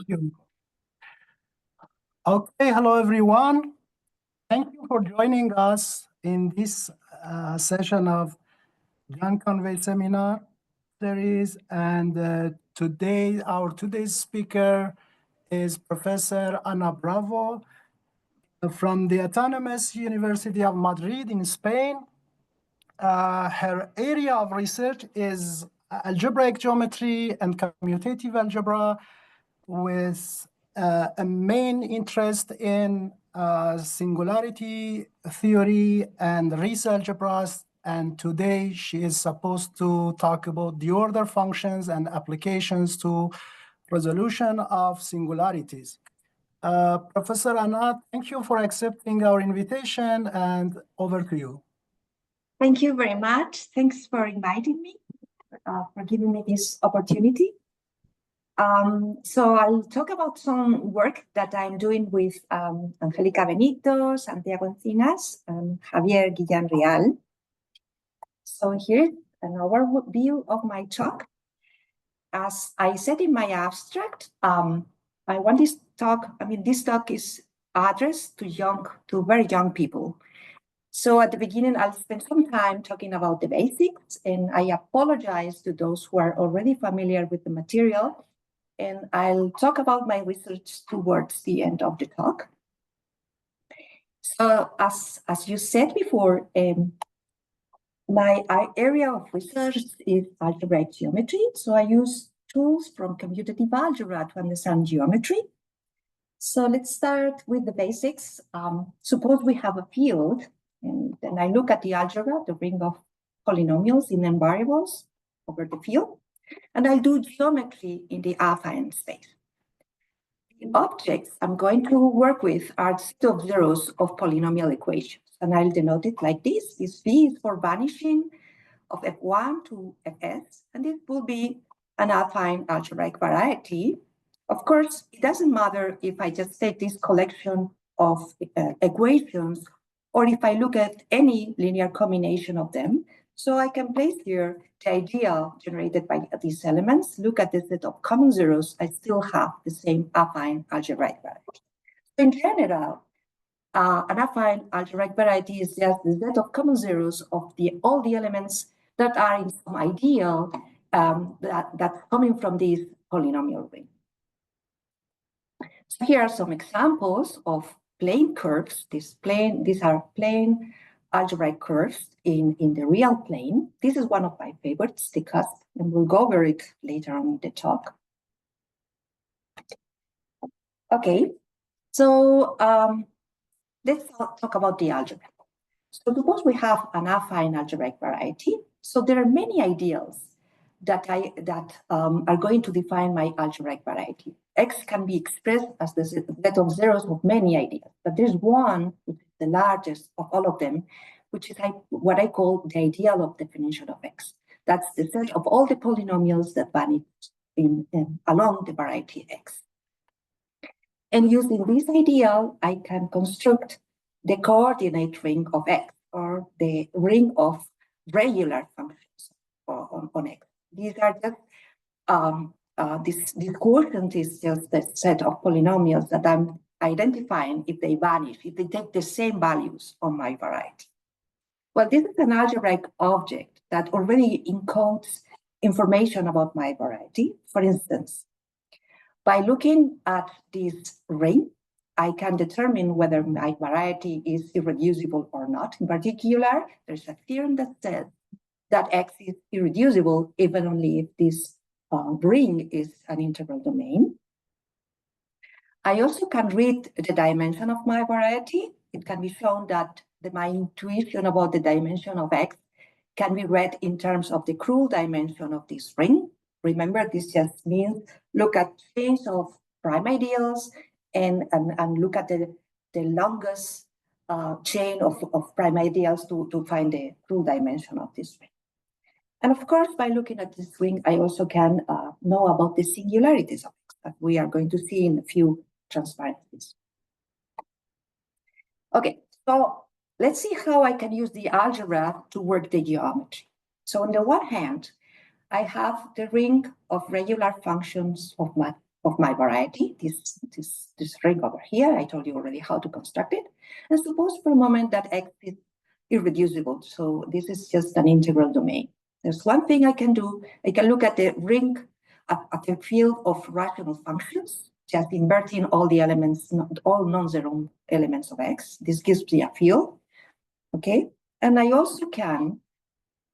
you. Okay, hello everyone. Thank you for joining us in this session of John Conway seminar series. And our today's speaker is Professor Ana Bravo from the Autonomous University of Madrid in Spain. Her area of research is algebraic geometry and commutative algebra, with a main interest in singularity theory and Riesz algebras. And today she is supposed to talk about the order functions and applications to resolution of singularities. Professor Anna, thank you for accepting our invitation, and over to you. Thank you very much. Thanks for inviting me, for giving me this opportunity. So I'll talk about some work that I'm doing with Angélica Benito, Santiago Encinas, and Javier Guillén Real. So here's an overview of my talk. As I said in my abstract, I want this talk, this talk is addressed to very young people. So at the beginning, I'll spend some time talking about the basics, and I apologize to those who are already familiar with the material. And I'll talk about my research towards the end of the talk. So as you said before, my area of research is algebraic geometry. So I use tools from commutative algebra to understand geometry. So let's start with the basics. Suppose we have a field, and then I look at the algebra, the ring of polynomials in n variables over the field, and I'll do geometry in the affine space. The objects I'm going to work with are set of zeros of polynomial equations, and I'll denote it like this. This V is for vanishing of F1 to Fs, and it will be an affine algebraic variety. Of course, it doesn't matter if I just take this collection of equations or if I look at any linear combination of them. So I can place here the ideal generated by these elements, look at the set of common zeros, I still have the same affine algebraic variety. So in general, an affine algebraic variety is just the set of common zeros of all the elements that are in some ideal that's coming from this polynomial ring. So here are some examples of plane curves. These are plane algebraic curves in the real plane. This is one of my favorites, the cusp, and we'll go over it later on in the talk. Okay, so let's talk about the algebra. So suppose we have an affine algebraic variety. So there are many ideals that are going to define my algebraic variety. X can be expressed as the set of zeros of many ideals, but there's one, which is the largest of all of them, which is what I call the ideal of definition of X. That's the set of all the polynomials that vanish along the variety X. And using this ideal, I can construct the coordinate ring of X, or the ring of regular functions on X. These are just, this quotient is just the set of polynomials that I'm identifying if they vanish, if they take the same values on my variety. Well, this is an algebraic object that already encodes information about my variety. For instance, by looking at this ring, I can determine whether my variety is irreducible or not. In particular, there's a theorem that says that X is irreducible even only if this ring is an integral domain. I also can read the dimension of my variety. It can be shown that my intuition about the dimension of X can be read in terms of the crude dimension of this ring. Remember, this just means look at change of prime ideals and look at the longest chain of prime ideals to find the crude dimension of this ring. And of course, by looking at this ring, I also can know about the singularities of X that we are going to see in a few transparencies. Okay, so let's see how I can use the algebra to work the geometry. So on the one hand, I have the ring of regular functions of of my variety, this ring over here. I told you already how to construct it. And suppose for a moment that X is irreducible. So this is just an integral domain. There's one thing I can do. I can look at the ring, at the field of rational functions, just inverting all the elements, all non-zero elements of X. This gives me a field, okay? And I also can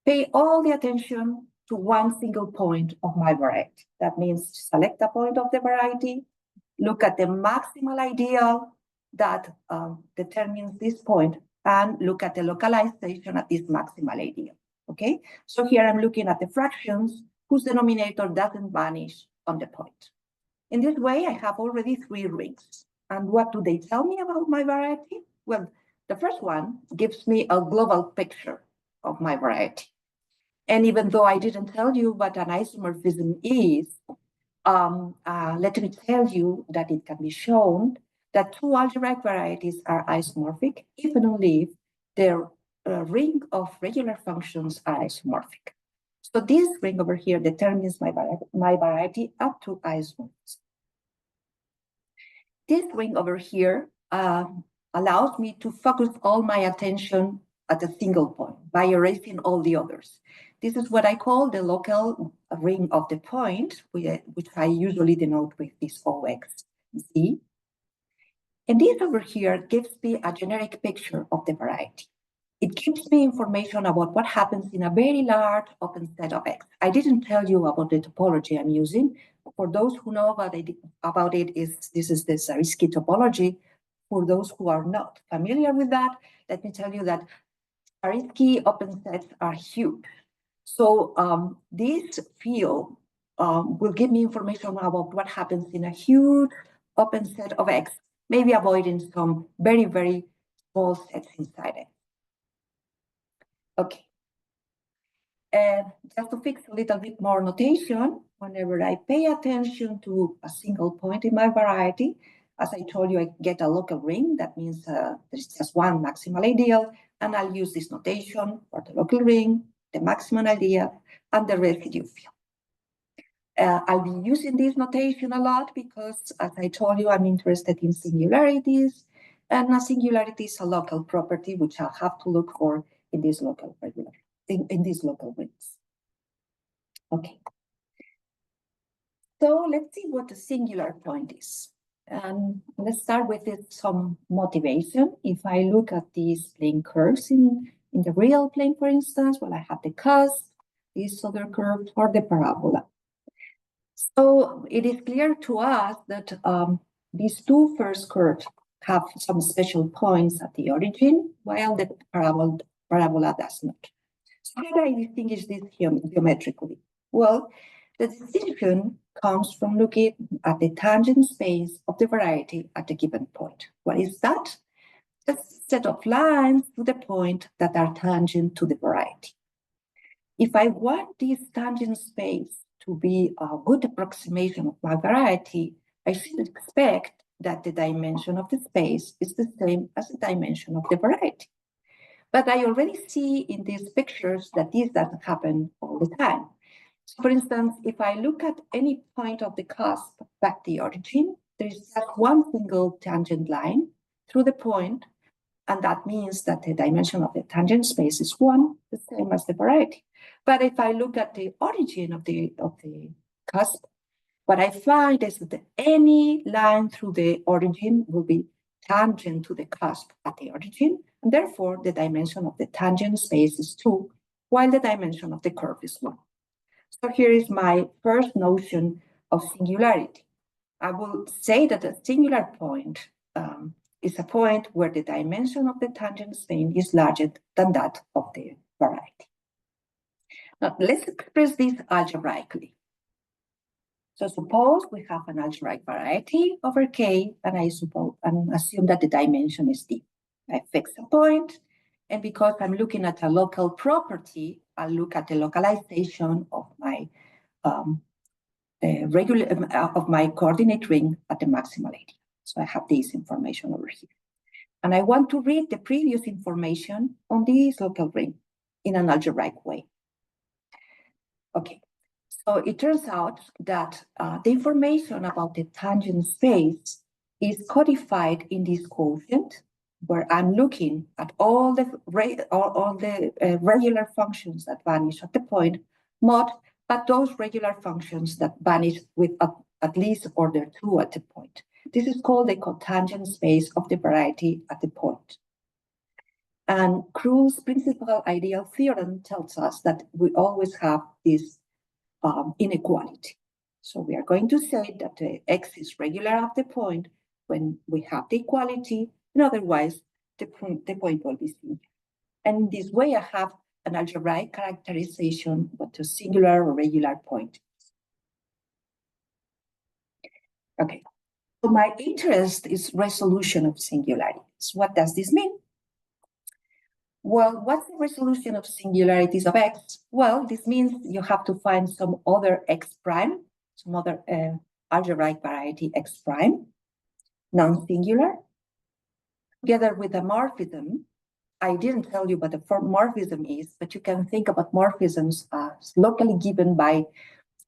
pay all the attention to one single point of my variety. That means select a point of the variety, look at the maximal ideal that determines this point, and look at the localization at this maximal ideal, okay? So here I'm looking at the fractions whose denominator doesn't vanish on the point. In this way, I have already 3 rings. And what do they tell me about my variety? Well, the first one gives me a global picture of my variety. And even though I didn't tell you what an isomorphism is, let me tell you that it can be shown that 2 algebraic varieties are isomorphic if and only if their ring of regular functions are isomorphic. So this ring over here determines my variety up to isomorphism. This ring over here allows me to focus all my attention at a single point by erasing all the others. This is what I call the local ring of the point, which I usually denote with this OX. See? And this over here gives me a generic picture of the variety. It gives me information about what happens in a very large open set of X. I didn't tell you about the topology I'm using. For those who know about it, this is the Zariski topology. For those who are not familiar with that, let me tell you that Zariski open sets are huge. So this field will give me information about what happens in a huge open set of X, maybe avoiding some very, very small sets inside it. Okay. And just to fix a little bit more notation, whenever I pay attention to a single point in my variety, as I told you, I get a local ring. That means there's just one maximal ideal, and I'll use this notation for the local ring, the maximum ideal, and the residue field. I'll be using this notation a lot because, as I told you, I'm interested in singularities, and a singularity is a local property which I'll have to look for in these local rings. Okay. So let's see what a singular point is. And let's start with some motivation. If I look at these plane curves in the real plane, for instance, well, I have the cusp, this other curve, or the parabola. So it is clear to us that these 2 first curves have some special points at the origin, while the parabola does not. So how do I distinguish this geometrically? Well, the distinction comes from looking at the tangent space of the variety at a given point. What is that? Just a set of lines to the point that are tangent to the variety. If I want this tangent space to be a good approximation of my variety, I should expect that the dimension of the space is the same as the dimension of the variety. But I already see in these pictures that this doesn't happen all the time. So for instance, if I look at any point of the cusp back the origin, there is just one single tangent line through the point, and that means that the dimension of the tangent space is 1, the same as the variety. But if I look at the origin of the cusp, what I find is that any line through the origin will be tangent to the cusp at the origin, and therefore the dimension of the tangent space is 2, while the dimension of the curve is 1. So here is my first notion of singularity. I will say that a singular point is a point where the dimension of the tangent space is larger than that of the variety. Now, let's express this algebraically. So suppose we have an algebraic variety over K, and I assume that the dimension is D. I fix a point, and because I'm looking at a local property, I'll look at the localization of my coordinate ring at the maximal area. So I have this information over here. And I want to read the previous information on this local ring in an algebraic way. Okay, So it turns out that the information about the tangent space is codified in this quotient, where I'm looking at all the regular functions that vanish at the point mod, but those regular functions that vanish with at least order 2 at the point. This is called the cotangent space of the variety at the point. And Krug's principal ideal theorem tells us that we always have this inequality. So we are going to say that the x is regular at the point when we have the equality, and otherwise the point will be singular. And in this way, I have an algebraic characterization what a singular or regular point is. Okay, so my interest is resolution of singularities. What does this mean? Well, what's the resolution of singularities of x? Well, this means you have to find some other x prime, some other algebraic variety x prime, non-singular, together with a morphism. I didn't tell you what a morphism is, but you can think about morphisms as locally given by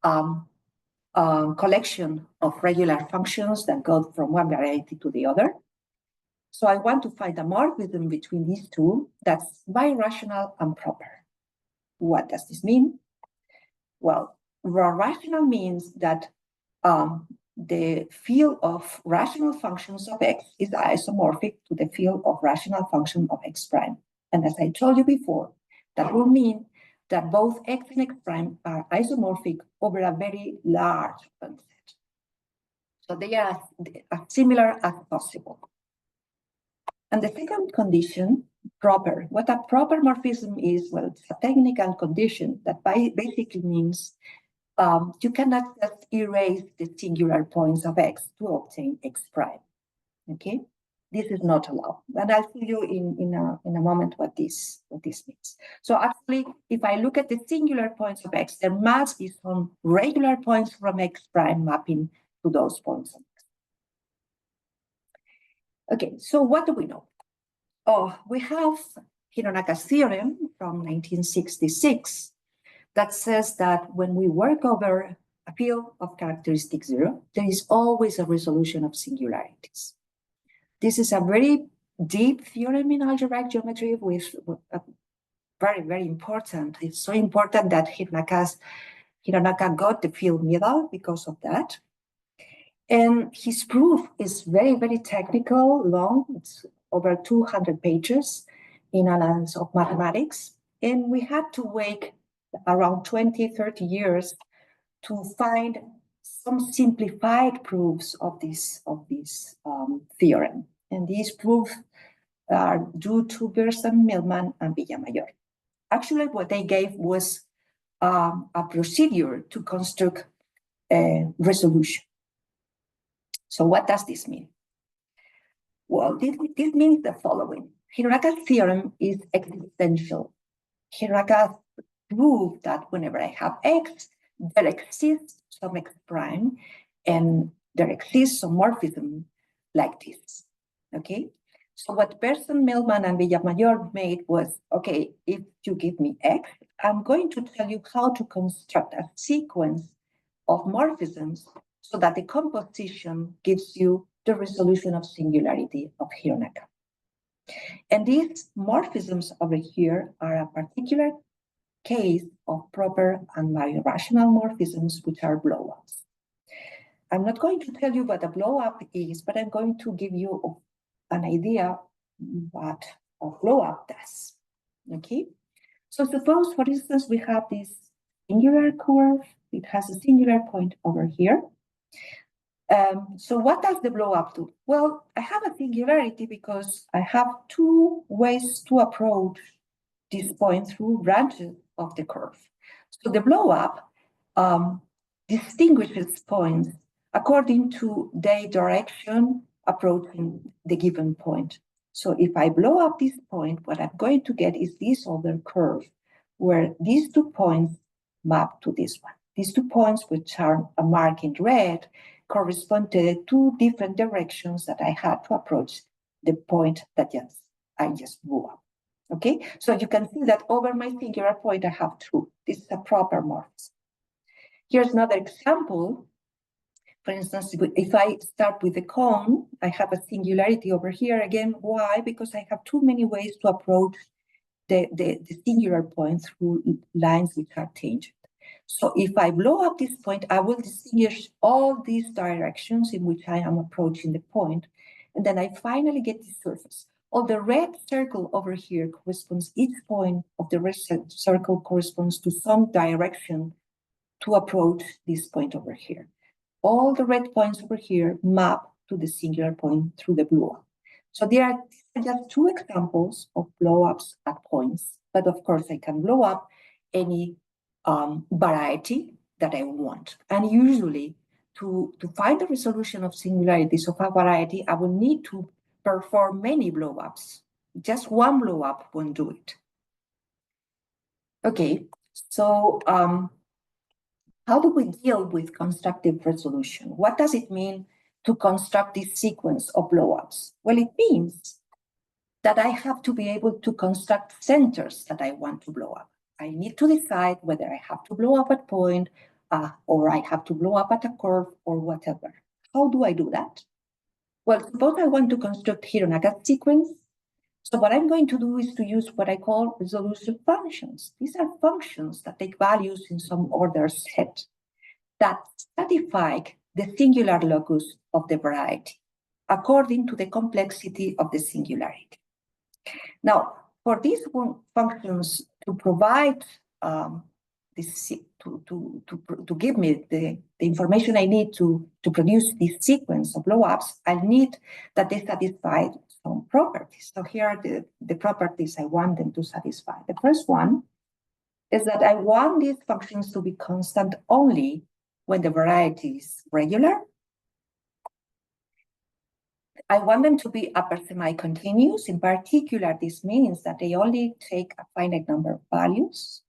a collection of regular functions that go from one variety to the other. So I want to find a morphism between these two that's birational and proper. What does this mean? Well, rational means that the field of rational functions of x is isomorphic to the field of rational function of x prime. And as I told you before, that will mean that both x and x prime are isomorphic over a very large subset. So they are as similar as possible. And the second condition, proper. What a proper morphism is, well, it's a technical condition that basically means you cannot just erase the singular points of x to obtain x prime. Okay, this is not allowed, and I'll tell you in a moment what this means. So actually, if I look at the singular points of x, there must be some regular points from x prime mapping to those points of x. Okay, so what do we know? Oh, we have Hironaka's theorem from 1966 that says that when we work over a field of characteristic 0, there is always a resolution of singularities. This is a very deep theorem in algebraic geometry with very, very important. It's so important that Hironaka got the field medal because of that. And his proof is very, very technical, long. It's over 200 pages in analysis of mathematics. And we had to wait around 20, 30 years to find some simplified proofs of this theorem. And these proofs are due to Gerson, Millman, and Villamayor. Actually, what they gave was a procedure to construct a resolution. So what does this mean? Well, this means the following. Hironaka's theorem is existential. Hironaka proved that whenever I have x, there exists some x prime, and there exists some morphism like this, okay? So what Gerson, Millman, and Villamayor made was, okay, if you give me x, I'm going to tell you how to construct a sequence of morphisms so that the composition gives you the resolution of singularity of Hironaka. And these morphisms over here are a particular case of proper and birational morphisms, which are blowups. I'm not going to tell you what a blowup is, but I'm going to give you an idea what a blowup does, okay? So suppose, for instance, we have this singular curve. It has a singular point over here. So what does the blow-up do? Well, I have a singularity because I have two ways to approach this point through branches of the curve. So the blow-up distinguishes points according to their direction approaching the given point. So if I blow up this point, what I'm going to get is this other curve where these 2 points map to this one. These 2 points, which are marked in red, correspond to the 2 different directions that I had to approach the point that I just blew up. Okay, so you can see that over my singular point, I have 2. This is a proper morphism. Here's another example. For instance, if I start with the cone, I have a singularity over here. Again, why? Because I have too many ways to approach the singular point through lines which are tangent. So if I blow up this point, I will distinguish all these directions in which I am approaching the point, and then I finally get the surface. All the red circle over here corresponds, each point of the red circle corresponds to some direction to approach this point over here. All the red points over here map to the singular point through the blow up. So there are just two examples of blow-ups at points, but of course I can blow up any variety that I want. And usually to find the resolution of singularities of a variety, I will need to perform many blow-ups. Just one blow-up won't do it. Okay, so how do we deal with constructive resolution? What does it mean to construct this sequence of blow-ups? Well, it means that I have to be able to construct centers that I want to blow up. I need to decide whether I have to blow up at point or I have to blow up at a curve or whatever. How do I do that? Well, suppose I want to construct Hironaka sequence. So what I'm going to do is to use what I call resolution functions. These are functions that take values in some order set that satisfy the singular locus of the variety according to the complexity of the singularity. Now, for these functions to provide to give me the information I need to produce this sequence of blow-ups, I need that they satisfy some properties. So here are the properties I want them to satisfy. The first one is that I want these functions to be constant only when the variety is regular. I want them to be upper semi-continuous. In particular, this means that they only take a finite number of values.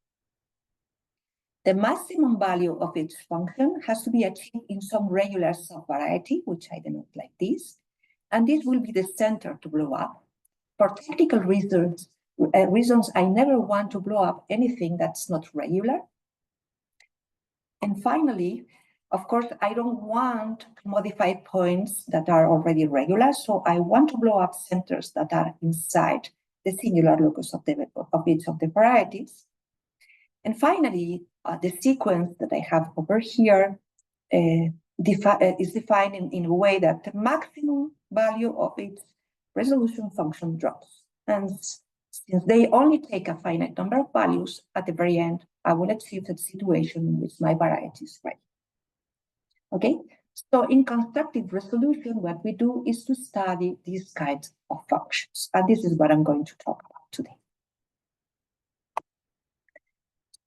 The maximum value of each function has to be achieved in some regular subvariety, which I denote like this. And this will be the center to blow up. For technical reasons, I never want to blow up anything that's not regular. And finally, of course, I don't want to modify points that are already regular, so I want to blow up centers that are inside the singular locus of each of the varieties. And finally, the sequence that I have over here is defined in a way that the maximum value of its resolution function drops. And since they only take a finite number of values, at the very end, I will achieve a situation in which my variety is right. Okay, so in constructive resolution, what we do is to study these kinds of functions. And this is what I'm going to talk about today.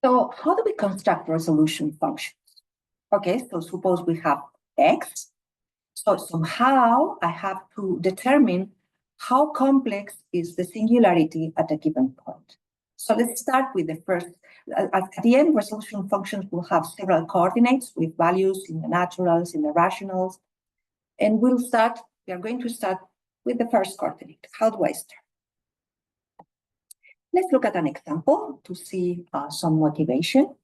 So how do we construct resolution functions? Okay, so suppose we have x. So somehow I have to determine how complex is the singularity at a given point. So let's start with the first. At the end, resolution functions will have several coordinates with values in the naturals, in the rationals. And we are going to start with the first coordinate. How do I start? Let's look at an example to see some motivation.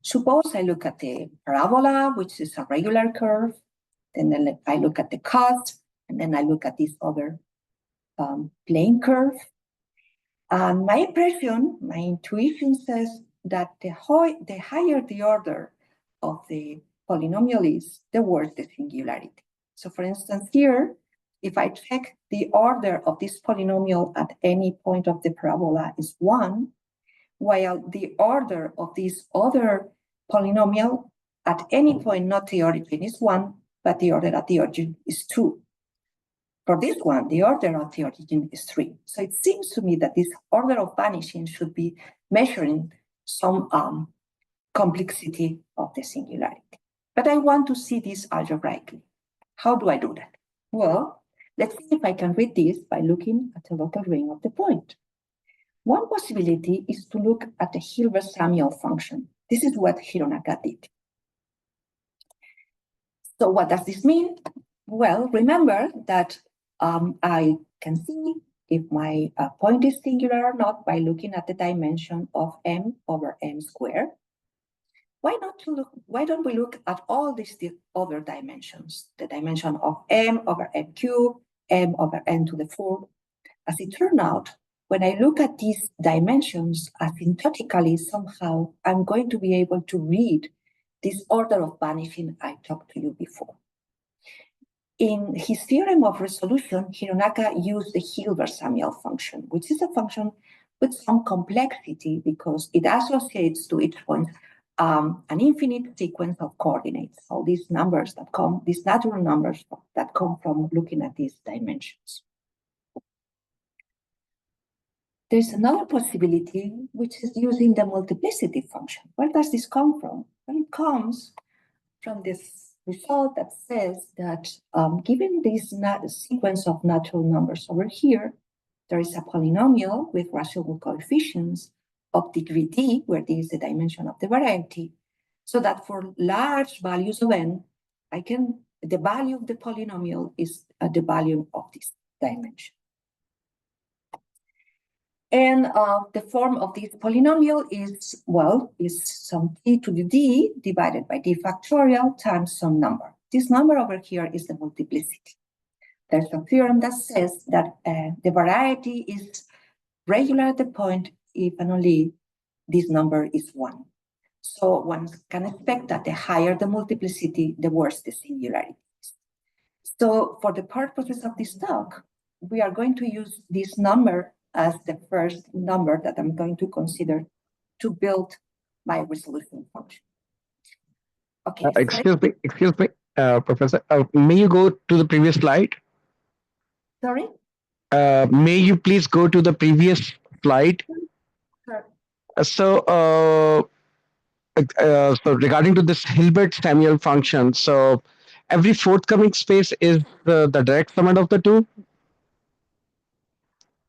Suppose I look at the parabola, which is a regular curve. Then I look at the cut, and then I look at this other plane curve. And my impression, my intuition says that the higher the order of the polynomial is, the worse the singularity. So for instance, here, if I check the order of this polynomial at any point of the parabola is 1, while the order of this other polynomial at any point, not the origin, is 1, but the order at the origin is 2. For this one, the order of the origin is 3. So it seems to me that this order of vanishing should be measuring some complexity of the singularity. But I want to see this algebraically. How do I do that? Well, let's see if I can read this by looking at the local ring of the point. One possibility is to look at the Hilbert-Samuel function. This is what Hironaka did. So what does this mean? Well, remember that I can see if my point is singular or not by looking at the dimension of m over m squared. why don't we look at all these other dimensions, the dimension of m over n cubed, m over n to the 4. As it turned out, when I look at these dimensions asymptotically, somehow I'm going to be able to read this order of vanishing I talked to you before. In his theorem of resolution, Hironaka used the Hilbert-Samuel function, which is a function with some complexity because it associates to each point an infinite sequence of coordinates. So these numbers that come, these natural numbers that come from looking at these dimensions. There's another possibility, which is using the multiplicity function. Where does this come from? Well, it comes from this result that says that given this sequence of natural numbers over here, there is a polynomial with rational coefficients of degree d, where d is the dimension of the variety, so that for large values of n, the value of the polynomial is the value of this dimension. And the form of this polynomial is, well, is some t to the d divided by d factorial times some number. This number over here is the multiplicity. There's a theorem that says that the variety is regular at the point if and only this number is 1. So one can expect that the higher the multiplicity, the worse the singularity is. So for the purposes of this talk, we are going to use this number as the first number that I'm going to consider to build my resolution function. Okay. Excuse me, Professor. May you go to the previous slide? Sorry? May you please go to the previous slide? Sure. So regarding to this Hilbert-Samuel function, so every forthcoming space is the direct summand of the two.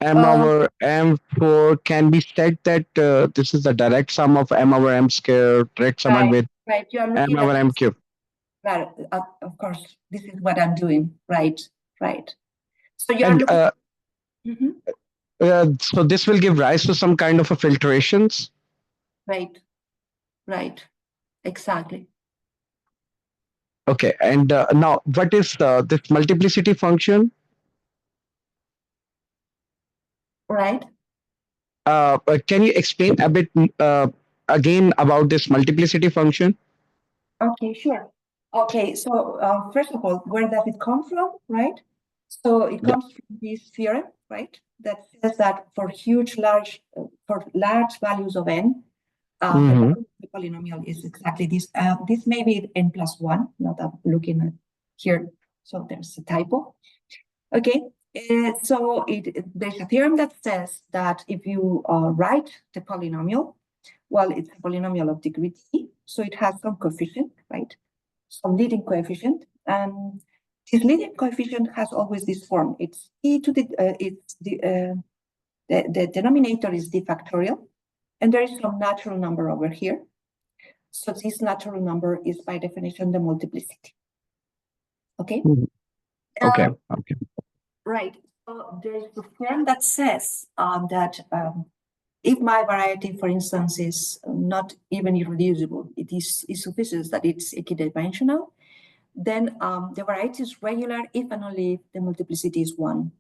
M over M4 can be said that this is the direct sum of M over M square, direct summand with You are M over M cube. Right, of course, this is what I'm doing. Right. So you are looking. So this will give rise to some kind of a filtrations. Right. Exactly. Okay, and now what is this multiplicity function? Right. Can you explain a bit again about this multiplicity function? Okay, sure. Okay, so first of all, where does it come from, right? So it comes from this theorem, right? That says that for large values of n, the polynomial is exactly this. This may be n plus 1, not I'm looking at here, so there's a typo. Okay, so there's a theorem that says that if you write the polynomial, well, it's a polynomial of degree t, so it has some coefficient, right? Some leading coefficient, and this leading coefficient has always this form. It's e to the denominator is d factorial, and there is some natural number over here. So this natural number is by definition the multiplicity. Okay. Okay. Right. So there's a theorem that says that if my variety, for instance, is not even irreducible, it is sufficient that it's equidimensional, then the variety is regular if and only if the multiplicity is 1.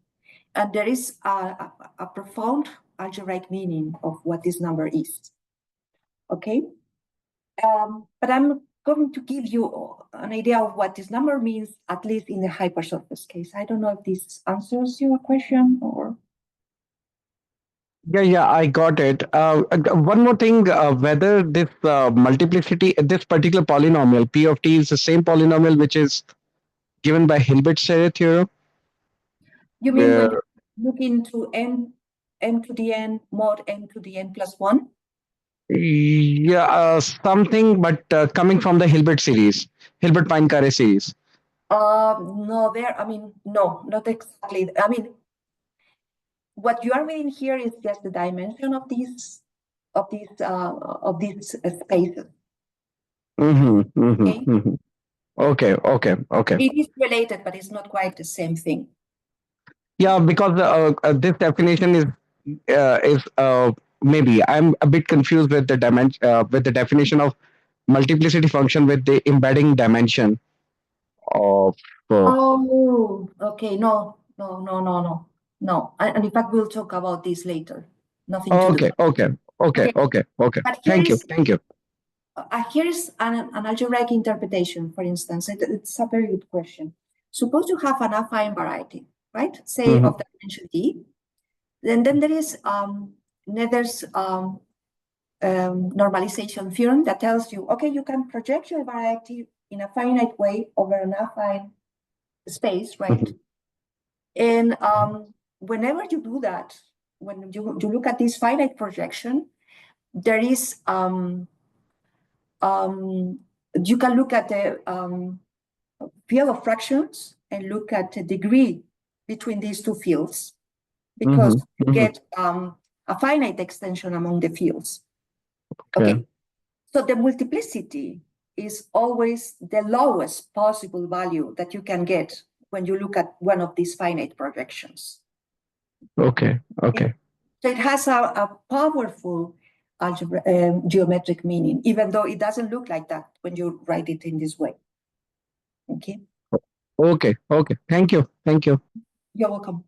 And there is a profound algebraic meaning of what this number is. Okay? But I'm going to give you an idea of what this number means, at least in the hypersurface case. I don't know if this answers your question or... Yeah, I got it. One more thing, whether this multiplicity, this particular polynomial, P of t, is the same polynomial which is given by Hilbert's theorem? You mean when you look into m to the n mod m to the n plus 1? Yeah, something, but coming from the Hilbert series, Hilbert-Poincaré series. No, no, not exactly. I mean, what you are reading here is just the dimension of these spaces. Okay. It is related, but it's not quite the same thing. Yeah, because this definition is maybe I'm a bit confused with the dimension with the definition of multiplicity function with the embedding dimension of. Oh, okay. No. And in fact, we'll talk about this later. Nothing to do. Okay. But Thank you. Here is an algebraic interpretation, for instance. It's a very good question. Suppose you have an affine variety, right? Say of the dimension d. Then there is Nether's normalization theorem that tells you, okay, you can project your variety in a finite way over an affine space, right? And whenever you do that, when you look at this finite projection, there is you can look at the field of fractions and look at the degree between these two fields, because you get a finite extension among the fields. Okay. So the multiplicity is always the lowest possible value that you can get when you look at one of these finite projections. Okay. So it has a powerful geometric meaning, even though it doesn't look like that when you write it in this way. Okay. Thank you. You're welcome.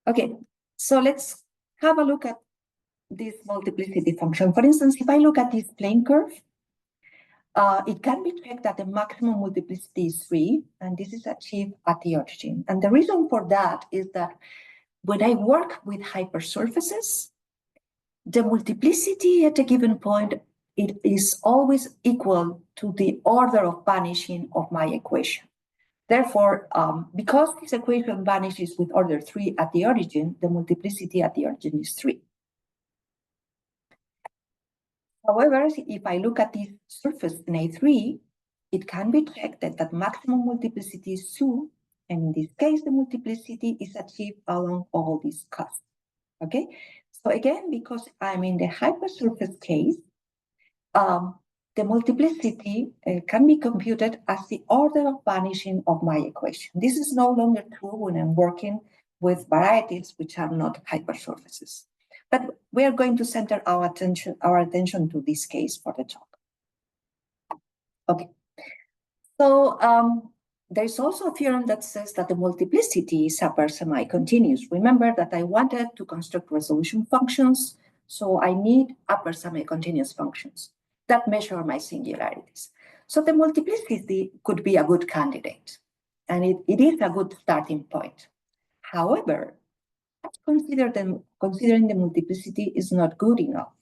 Okay, so let's have a look at this multiplicity function. For instance, if I look at this plane curve, it can be checked that the maximum multiplicity is 3, and this is achieved at the origin. And the reason for that is that when I work with hypersurfaces, the multiplicity at a given point, it is always equal to the order of vanishing of my equation. Therefore, because this equation vanishes with order 3 at the origin, the multiplicity at the origin is 3. However, if I look at this surface in A3, it can be checked that maximum multiplicity is 2, and in this case, the multiplicity is achieved along all these costs. Okay, so again, because I'm in the hypersurface case, the multiplicity can be computed as the order of vanishing of my equation. This is no longer true when I'm working with varieties which are not hypersurfaces. But we are going to center our attention to this case for the talk. Okay. So there's also a theorem that says that the multiplicity is upper semi-continuous. Remember that I wanted to construct resolution functions, so I need upper semi-continuous functions that measure my singularities. So the multiplicity could be a good candidate, and it is a good starting point. However, considering the multiplicity is not good enough.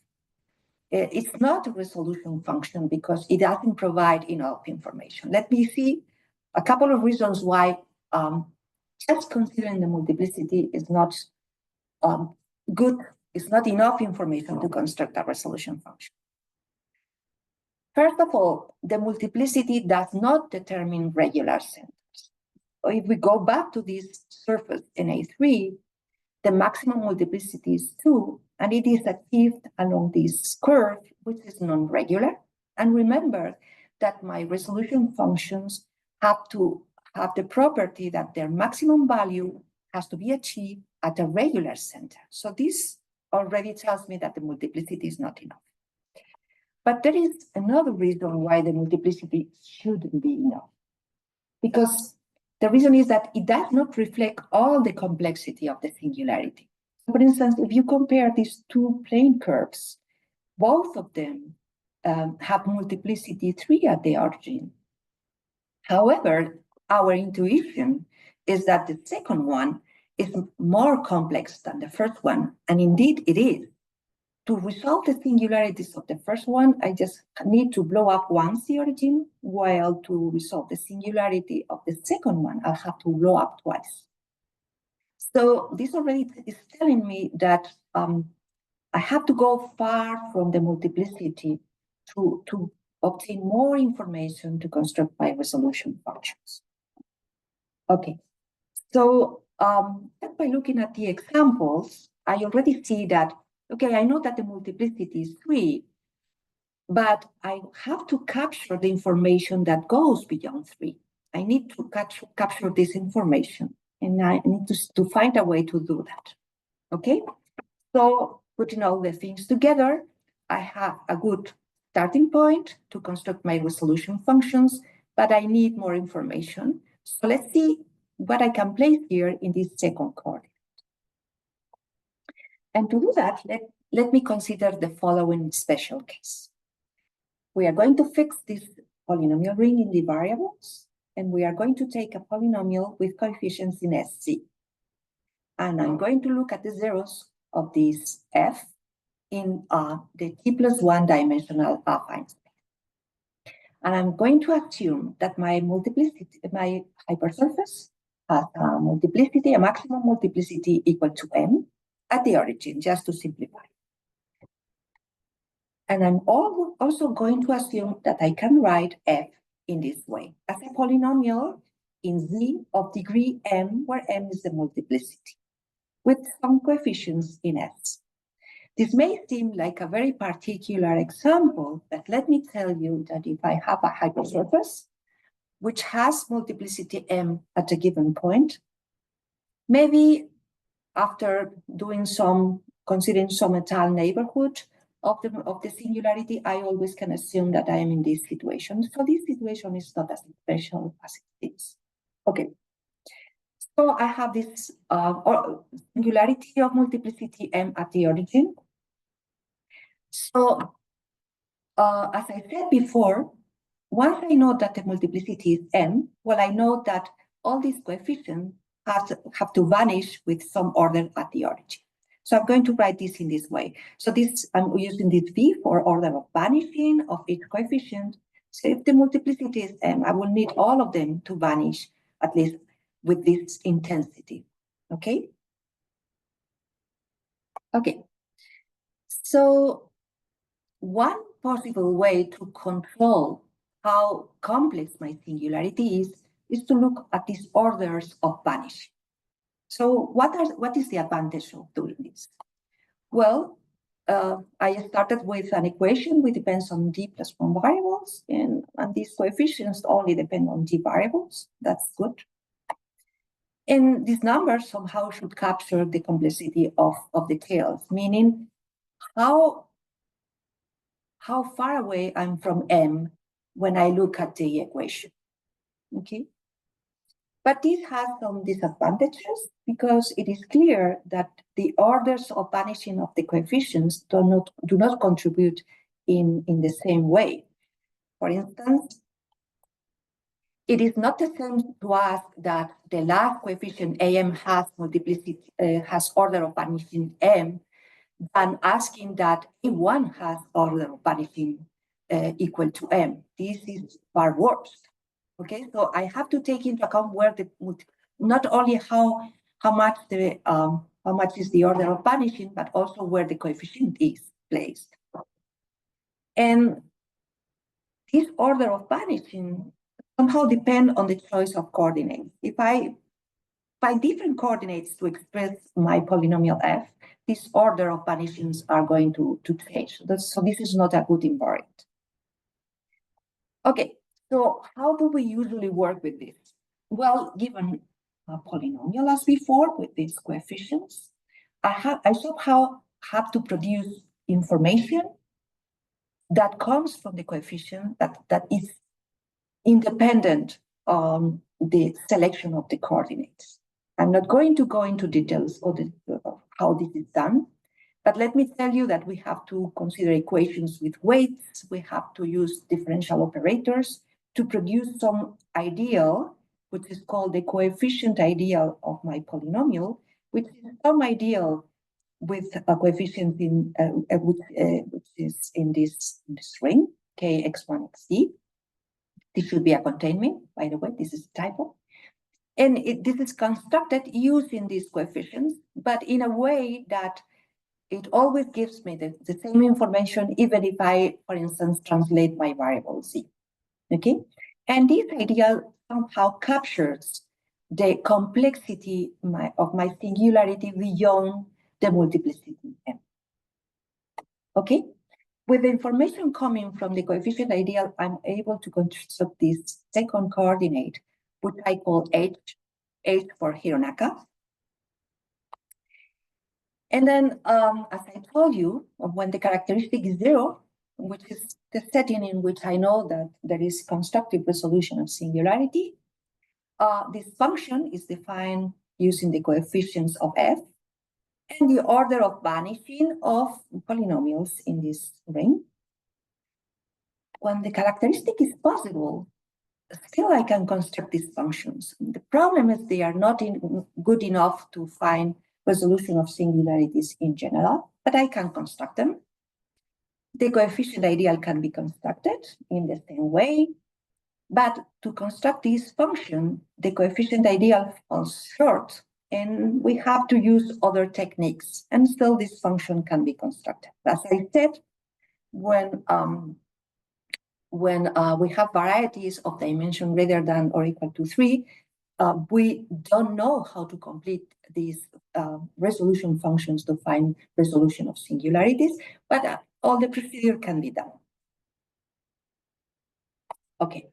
It's not a resolution function because it doesn't provide enough information. Let me see a couple of reasons why just considering the multiplicity is not good, it's not enough information to construct a resolution function. First of all, the multiplicity does not determine regular centers. So if we go back to this surface in A3, the maximum multiplicity is 2, and it is achieved along this curve, which is non-regular. And remember that my resolution functions have to have the property that their maximum value has to be achieved at a regular center. So this already tells me that the multiplicity is not enough. But there is another reason why the multiplicity shouldn't be enough. Because the reason is that it does not reflect all the complexity of the singularity. For instance, if you compare these two plane curves, both of them have multiplicity 3 at the origin. However, our intuition is that the second one is more complex than the first one, and indeed it is. To resolve the singularities of the first one, I just need to blow up once the origin, while to resolve the singularity of the second one, I'll have to blow up twice. So this already is telling me that I have to go far from the multiplicity to obtain more information to construct my resolution functions. Okay, so just by looking at the examples, I already see that, okay, I know that the multiplicity is 3, but I have to capture the information that goes beyond 3. I need to capture this information, and I need to find a way to do that. Okay, so putting all the things together, I have a good starting point to construct my resolution functions, but I need more information. So let's see what I can place here in this second coordinate. And to do that, let me consider the following special case. We are going to fix this polynomial ring in the variables, and we are going to take a polynomial with coefficients in SC. And I'm going to look at the zeros of this f in the t+1 dimensional affine space. And I'm going to assume that my hypersurface has a multiplicity, a maximum multiplicity equal to m at the origin, just to simplify. And I'm also going to assume that I can write f in this way, as a polynomial in z of degree m, where m is the multiplicity, with some coefficients in s. This may seem like a very particular example, but let me tell you that if I have a hypersurface which has multiplicity m at a given point, maybe after considering some étale neighborhood of the singularity, I always can assume that I am in this situation. So this situation is not as special as it is. Okay. So I have this singularity of multiplicity m at the origin. So as I said before, once I know that the multiplicity is m, well, I know that all these coefficients have to vanish with some order at the origin. So I'm going to write this in this way. So I'm using this v for order of vanishing of each coefficient. So if the multiplicity is m, I will need all of them to vanish, at least with this intensity. Okay? Okay. So one possible way to control how complex my singularity is to look at these orders of vanishing. So what is the advantage of doing this? Well, I started with an equation which depends on d+1 variables, and these coefficients only depend on d variables. That's good. And these numbers somehow should capture the complexity of the tails, meaning how far away I'm from m when I look at the equation. Okay. But this has some disadvantages because it is clear that the orders of vanishing of the coefficients do not contribute in the same way. For instance, it is not the same to ask that the last coefficient am has multiplicity, has order of vanishing m, than asking that a1 has order of vanishing equal to m. This is far worse. Okay, so I have to take into account where not only how much is the order of vanishing, but also where the coefficient is placed. And this order of vanishing somehow depend on the choice of coordinates. If I find different coordinates to express my polynomial f, this order of vanishings are going to change. So this is not a good invariant. Okay. So how do we usually work with this? Well, given a polynomial as before with these coefficients, I somehow have to produce information that comes from the coefficient that is independent on the selection of the coordinates. I'm not going to go into details of how this is done, but let me tell you that we have to consider equations with weights. We have to use differential operators to produce some ideal, which is called the coefficient ideal of my polynomial, which is some ideal with a coefficient in which is in this ring, kx1, xd. This should be a containment, by the way, this is a typo. And this is constructed using these coefficients, but in a way that it always gives me the same information, even if I, for instance, translate my variable z. Okay, and this ideal somehow captures the complexity of my singularity beyond the multiplicity m. Okay, with the information coming from the coefficient ideal, I'm able to construct this second coordinate, which I call h for Hironaka. And then, as I told you, when the characteristic is 0, which is the setting in which I know that there is constructive resolution of singularity. This function is defined using the coefficients of f and the order of vanishing of polynomials in this ring. When the characteristic is possible, still I can construct these functions. The problem is they are not good enough to find resolution of singularities in general, but I can construct them. The coefficient ideal can be constructed in the same way, but to construct this function, the coefficient ideal falls short, and we have to use other techniques, and still this function can be constructed. As I said, when we have varieties of dimension greater than or equal to 3, we don't know how to complete these resolution functions to find resolution of singularities, but all the procedure can be done. Okay.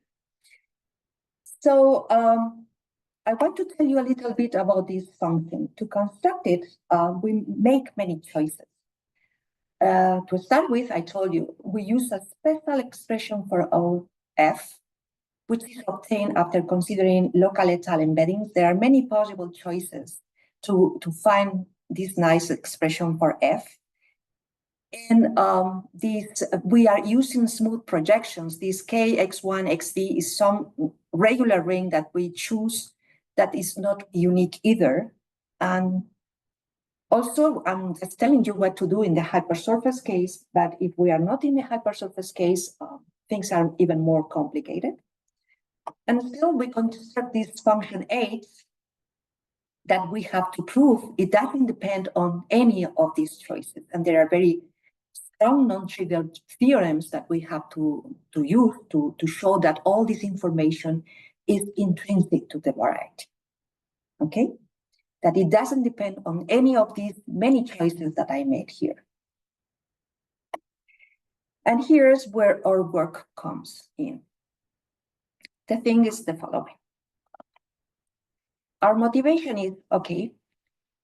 So I want to tell you a little bit about this function. To construct it, we make many choices. To start with, I told you, we use a special expression for our f, which is obtained after considering local étale embeddings. There are many possible choices to find this nice expression for f. And we are using smooth projections. This k, x1, xd is some regular ring that we choose that is not unique either. And also, I'm just telling you what to do in the hypersurface case, but if we are not in the hypersurface case, things are even more complicated. And still, we construct this function h that we have to prove it doesn't depend on any of these choices. And there are very strong non-trivial theorems that we have to use to show that all this information is intrinsic to the variety. Okay? That it doesn't depend on any of these many choices that I made here. And here's where our work comes in. The thing is the following. Our motivation is, okay,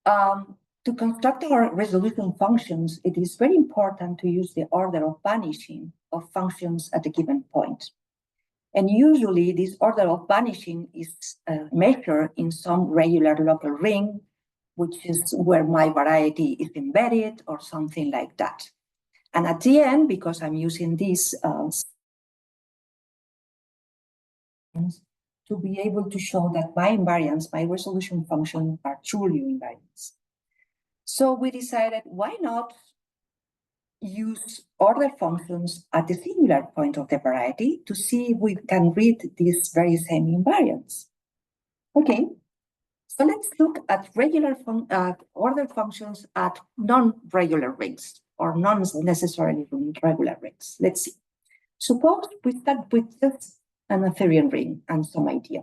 to construct our resolution functions, it is very important to use the order of vanishing of functions at a given point. And usually this order of vanishing is measured in some regular local ring, which is where my variety is embedded or something like that. And at the end, because I'm using this to be able to show that my invariants, my resolution functions are truly invariants. So we decided, why not use order functions at the singular point of the variety to see if we can read these very same invariants. Okay, so let's look at regular order functions at non-regular rings or non-necessarily regular rings. Let's see. Suppose we start with just an Arthurian ring and some idea.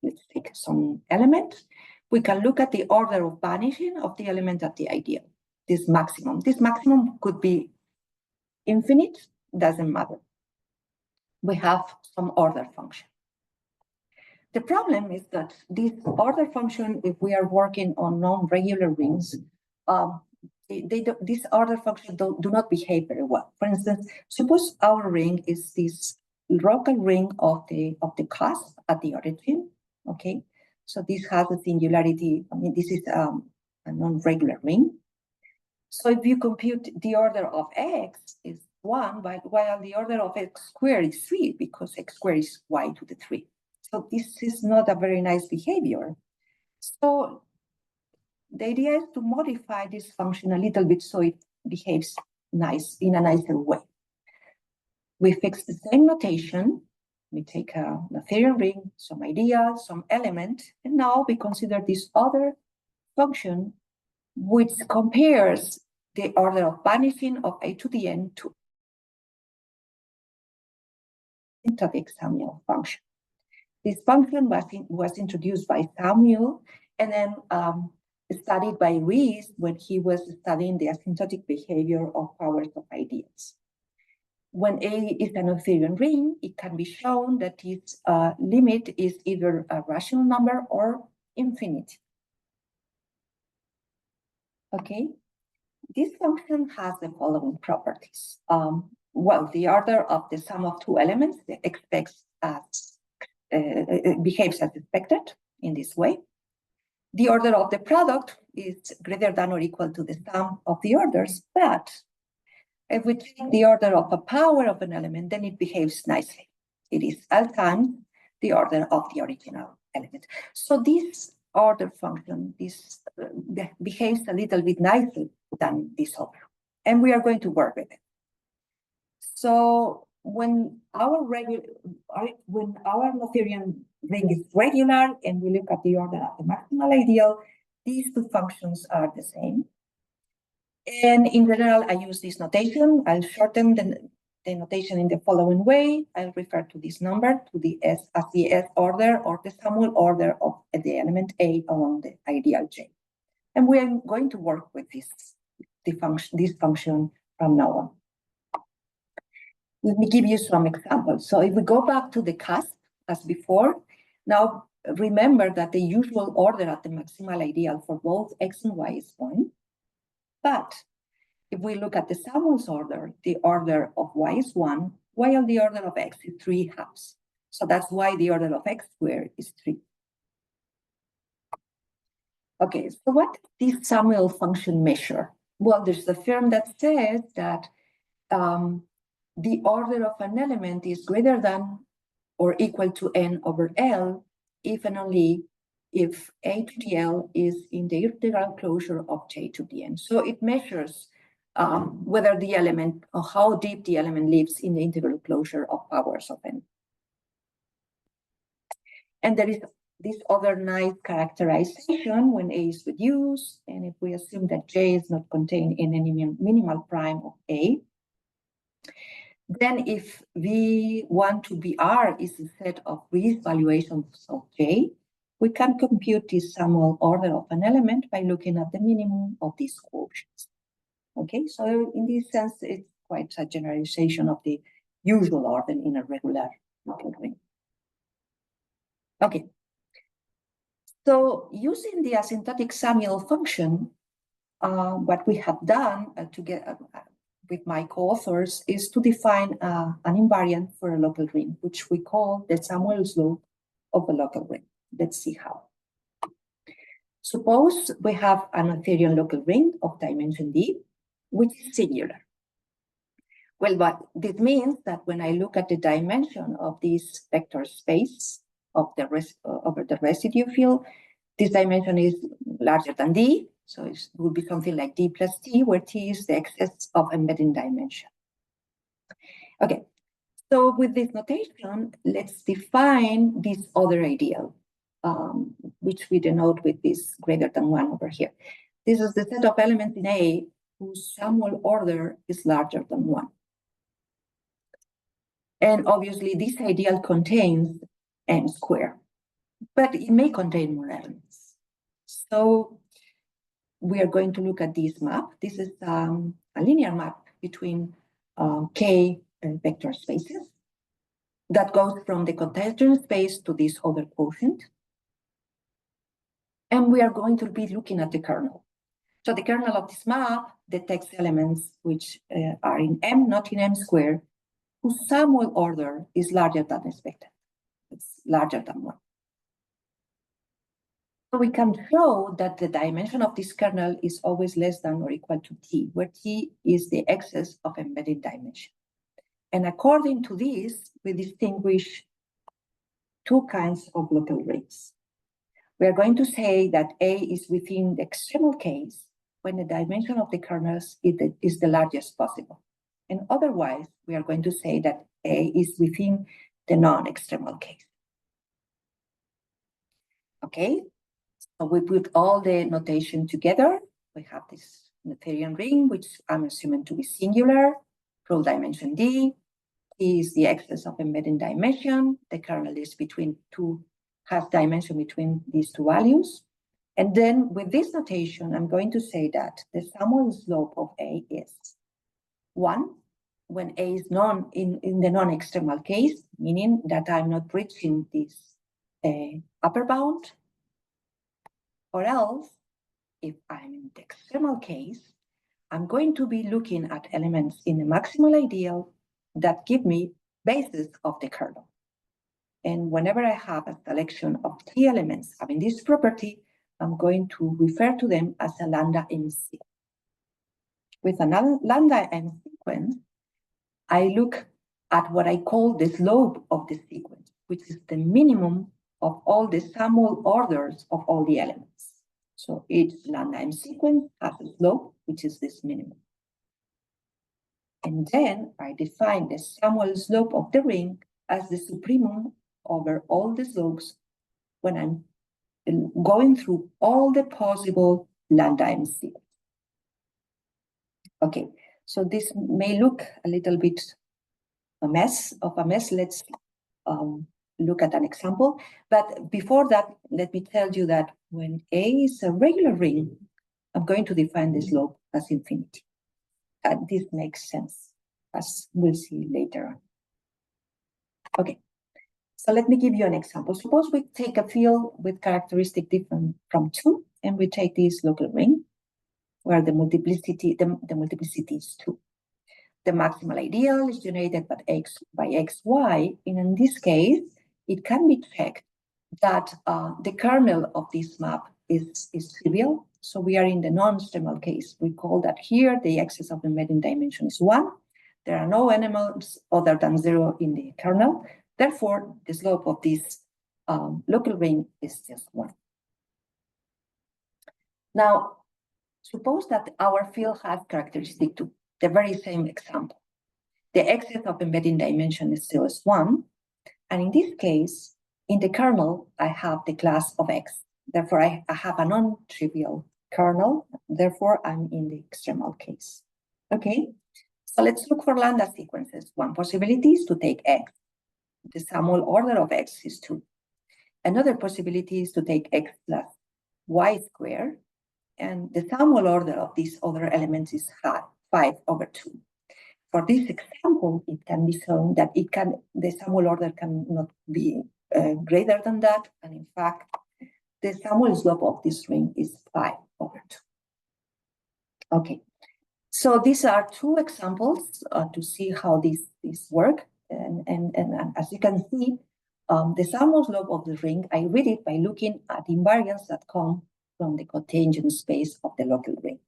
Let's take some element. We can look at the order of vanishing of the element at the ideal, this maximum. This maximum could be infinite, doesn't matter. We have some order function. The problem is that this order function, if we are working on non-regular rings, these order functions do not behave very well. For instance, suppose our ring is this local ring of the cusp at the origin, okay? So this has a singularity, I mean, this is a non-regular ring. So if you compute the order of x is 1, but while the order of x squared is 3, because x squared is y to the 3. So this is not a very nice behavior. So the idea is to modify this function a little bit so it behaves nice in a nicer way. We fix the same notation. We take a Arthurian ring, some idea, some element, and now we consider this other function which compares the order of vanishing of a to the n to asymptotic Samuel function. This function was introduced by Samuel and then studied by Rees when he was studying the asymptotic behavior of powers of ideas. When A is an Arthurian ring, it can be shown that its limit is either a rational number or infinite. Okay, this function has the following properties. well, the order of the sum of two elements behaves as expected in this way. The order of the product is greater than or equal to the sum of the orders, but if we take the order of a power of an element, then it behaves nicely. It is all times the order of the original element. So this order function behaves a little bit nicer than this order, and we are going to work with it. So when our Noetherian ring is regular and we look at the order of the maximal ideal, these two functions are the same. And in general, I use this notation. I'll shorten the notation in the following way. I'll refer to this number to the S as the S order or the Samuel order of the element A along the ideal J. And we are going to work with this function from now on. Let me give you some examples. So if we go back to the cusp as before, now remember that the usual order at the maximal ideal for both X and Y is 1. But if we look at the Samuel's order, the order of Y is 1, while the order of X is 3/2. So that's why the order of X squared is 3. Okay, so what does this Samuel function measure? Well, there's a theorem that says that the order of an element is greater than or equal to n over L if and only if A to the L is in the integral closure of J to the N. So it measures whether the element or how deep the element lives in the integral closure of powers of n. And there is this other nice characterization when A is reduced, and if we assume that J is not contained in any minimal prime of A, then if V1 to Vr is a set of reduced valuations of J, we can compute this Samuel order of an element by looking at the minimum of these quotients. Okay, so in this sense, it's quite a generalization of the usual order in a regular local ring. Okay, so using the asymptotic Samuel function, what we have done with my co-authors is to define an invariant for a local ring, which we call the Samuel slope of a local ring. Let's see how. Suppose we have a Noetherian local ring of dimension D, which is singular. Well, but this means that when I look at the dimension of this vector space of over the residue field, this dimension is larger than D, so it would be something like D plus T, where T is the excess of embedding dimension. Okay, so with this notation, let's define this other ideal, which we denote with this greater than 1 over here. This is the set of elements in A whose Samuel order is larger than 1. And obviously, this ideal contains n squared, but it may contain more elements. So we are going to look at this map. This is a linear map between K vector spaces that goes from the contagion space to this other quotient. And we are going to be looking at the kernel. So the kernel of this map detects elements which are in M, not in M squared, whose Samuel order is larger than expected. It's larger than 1. So we can show that the dimension of this kernel is always less than or equal to T, where T is the excess of embedded dimension. And according to this, we distinguish two kinds of local rings. We are going to say that A is within the extremal case when the dimension of the kernels is the largest possible. And otherwise, we are going to say that A is within the non-extremal case. Okay, so we put all the notation together. We have this Noetherian ring, which I'm assuming to be singular, full dimension D. T is the excess of embedding dimension. The kernel is has dimension between these two values. And then with this notation, I'm going to say that the Samuel slope of A is 1, when A is in the non-extremal case, meaning that I'm not reaching this upper bound, or else, if I'm in the extremal case, I'm going to be looking at elements in the maximal ideal that give me bases of the kernel. And whenever I have a selection of T elements having this property, I'm going to refer to them as a lambda M sequence. With a lambda M sequence, I look at what I call the slope of the sequence, which is the minimum of all the Samuel orders of all the elements. So each lambda M sequence has a slope, which is this minimum. And then I define the Samuel slope of the ring as the supremum over all the slopes when I'm going through all the possible lambda M sequences. Okay, so this may look a little bit a mess. Let's look at an example. But before that, let me tell you that when A is a regular ring, I'm going to define the slope as infinity. And this makes sense, as we'll see later on. Okay, so let me give you an example. Suppose we take a field with characteristic different from 2, and we take this local ring, where the multiplicity is 2. The maximal ideal is generated by xy, and in this case, it can be checked that the kernel of this map is trivial. So we are in the non-extremal case. Recall that here the excess of the embedding dimension is 1. There are no elements other than 0 in the kernel. Therefore, the slope of this local ring is just 1. Now, suppose that our field has characteristic 2, the very same example. The excess of embedding dimension is still 1. And in this case, in the kernel, I have the class of X. Therefore, I have a non-trivial kernel. Therefore, I'm in the extremal case. Okay, so let's look for lambda sequences. One possibility is to take X. The Samuel order of X is 2. Another possibility is to take X plus Y squared. And the Samuel order of these other elements is 5 over 2. For this example, it can be shown that the Samuel order cannot be greater than that. And in fact, the Samuel slope of this ring is 5 over 2. Okay, so these are 2 examples to see how these work. And as you can see, the Samuel slope of the ring, I read it by looking at invariants that come from the cotangent space of the local ring.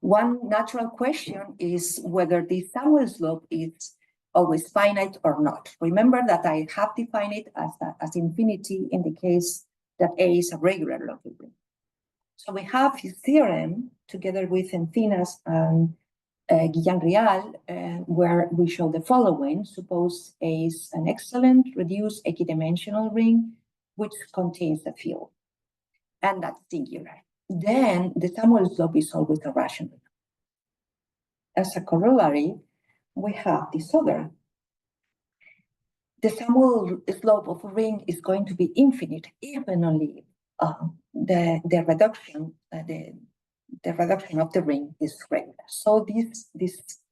One natural question is whether the Samuel slope is always finite or not. Remember that I have defined it as infinity in the case that A is a regular local ring. So we have his theorem together with Encinas and Guillen-Rial, where we show the following. Suppose A is an excellent reduced equidimensional ring which contains a field, and that's singular. Then the Samuel slope is always a rational. As a corollary, we have this other. The Samuel slope of a ring is going to be infinite if and only the reduction of the ring is regular. So this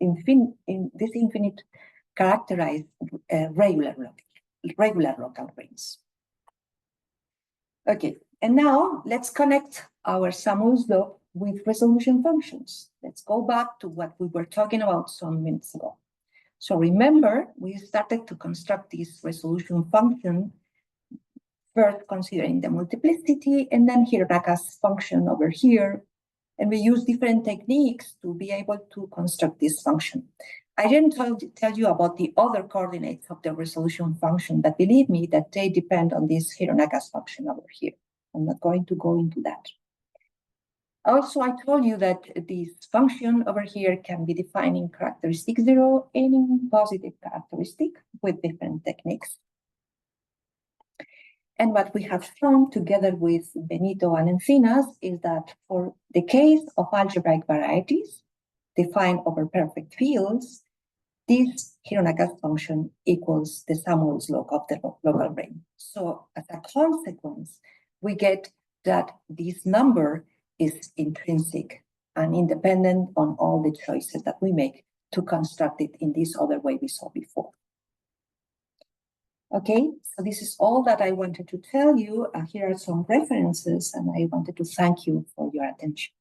infinite characterize regular local rings. Okay, and now let's connect our Samuel slope with resolution functions. Let's go back to what we were talking about some minutes ago. So remember, we started to construct this resolution function, first considering the multiplicity, and then Hironaka's function over here. And we use different techniques to be able to construct this function. I didn't tell you about the other coordinates of the resolution function, but believe me that they depend on this Hironaka's function over here. I'm not going to go into that. Also, I told you that this function over here can be defined in characteristic 0 and in positive characteristic with different techniques. And what we have shown together with Benito and Encinas is that for the case of algebraic varieties defined over perfect fields, this Hironaka's function equals the Samuel slope of the local ring. So as a consequence, we get that this number is intrinsic and independent on all the choices that we make to construct it in this other way we saw before. Okay, so this is all that I wanted to tell you. Here are some references, and I wanted to thank you for your attention.